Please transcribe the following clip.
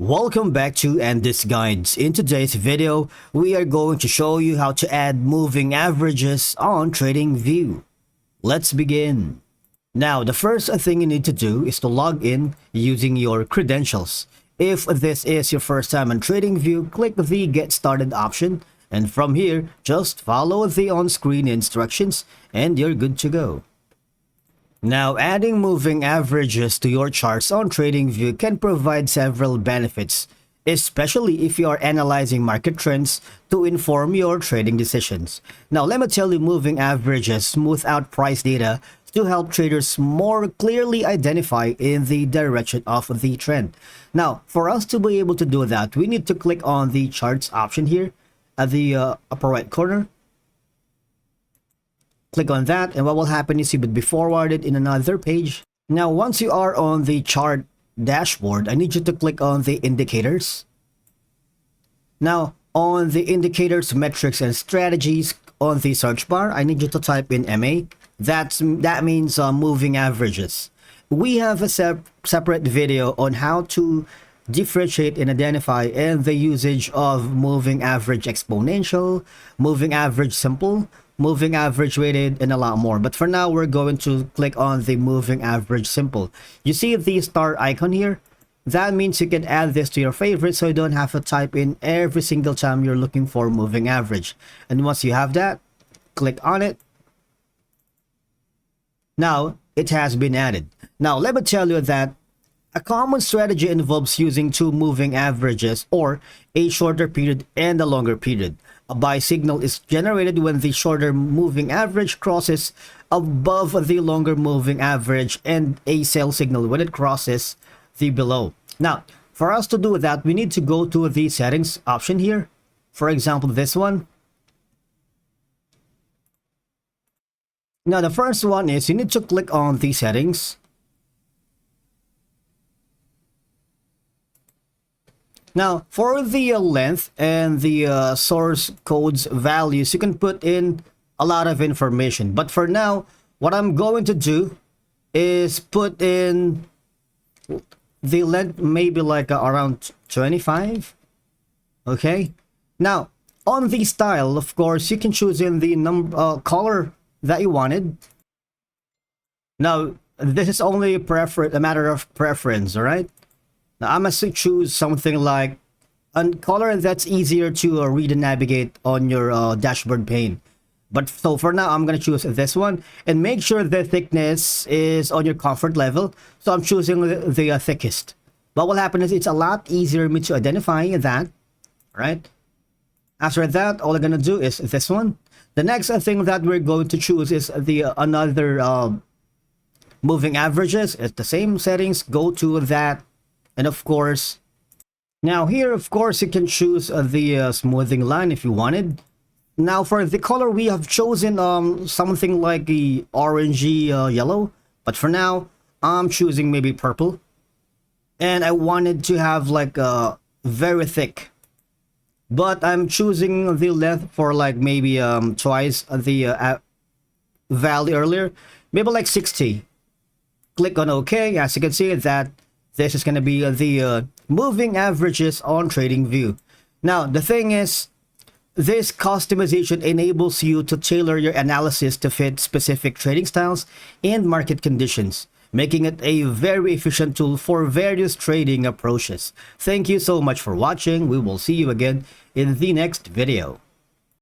Welcome back to This Guides. In today's video, we are going to show you how to add moving averages on Tradingview. Let's begin. Now, the first thing you need to do is to log in using your credentials. If this is your first time on Tradingview, click the Get Started option, and from here, just follow the on-screen instructions and you're good to go. Now, adding moving averages to your charts on TradingView can provide several benefits, especially if you are analyzing market trends to inform your trading decisions. Now, let me tell you, moving averages smooth out price data to help traders more clearly identify in the direction of the trend. Now, for us to be able to do that, we need to click on the charts option here at the upper right corner. Click on that, and what will happen is you would be forwarded in another page. Now, once you are on the chart dashboard, I need you to click on the indicators. Now, on the indicators, metrics, and strategies on the search bar, I need you to type in MA. That means moving averages. We have a separate video on how to differentiate and identify and the usage of moving average exponential, moving average simple, moving average weighted, and a lot more. But for now, we're going to click on the moving average simple. You see the star icon here? That means you can add this to your favorite, so you don't have to type in every single time you're looking for moving average. And once you have that, click on it. Now, it has been added. Now, let me tell you that a common strategy involves using two moving averages, or a shorter period and a longer period. A buy signal is generated when the shorter moving average crosses above the longer moving average, and a sell signal when it crosses the below. Now, for us to do that, we need to go to the settings option here. For example, this one. Now, the first one is you need to click on the settings. Now, for the length and the source codes values, you can put in a lot of information. But for now, what I'm going to do is put in the length, maybe like around 25. Okay. Now, on the style, of course, you can choose in the color that you wanted. Now, this is only a matter of preference, all right? Now, I must choose something like a color that's easier to read and navigate on your dashboard pane. But so for now, I'm going to choose this one, and make sure the thickness is on your comfort level. So I'm choosing the thickest. What will happen is it's a lot easier for me to identify that, right? After that, all I'm going to do is this one. The next thing that we're going to choose is the another moving averages. It's the same settings. Go to that. And of course, now here, of course, you can choose the smoothing line if you wanted. Now for the color, we have chosen something like the orangey yellow. But for now, I'm choosing maybe purple. And I wanted to have like very thick. But I'm choosing the length for like maybe twice the value earlier. Maybe like 60. Click on OK. As you can see that this is going to be the moving averages on TradingView. Now, the thing is, this customization enables you to tailor your analysis to fit specific trading styles and market conditions, making it a very efficient tool for various trading approaches. Thank you so much for watching. We will see you again in the next video.